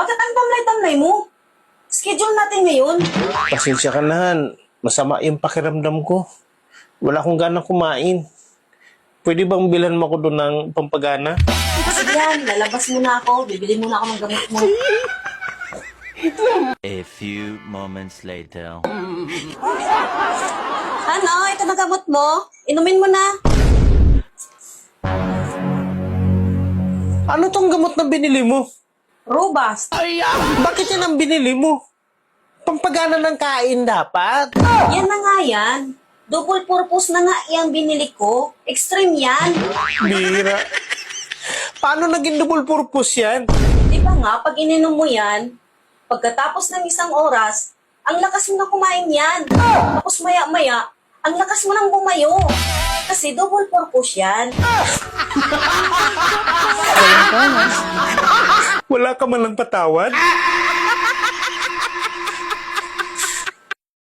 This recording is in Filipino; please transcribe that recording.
Bakit ang tamlay-tamlay mo? Schedule natin ngayon. Pasensya ka na, Han. Masama yung pakiramdam ko. Wala akong ganang kumain. Pwede bang bilhan mo ako doon ng pampagana? Sige yan, lalabas muna ako. Bibili muna ako ng gamot mo. A few moments later. Ano? Ito na gamot mo. Inumin mo na. Ano tong gamot na binili mo? Robust. Bakit yan ang binili mo? Pampagana ng kain dapat. Yan na nga yan. Double purpose na nga yung binili ko. Extreme yan. Bira. Paano naging double purpose yan? Di ba nga, pag ininom mo yan, pagkatapos ng isang oras, ang lakas mo na kumain yan. Tapos maya-maya, ang lakas mo nang bumayo. Kasi double purpose yan. Wala ka man lang patawad?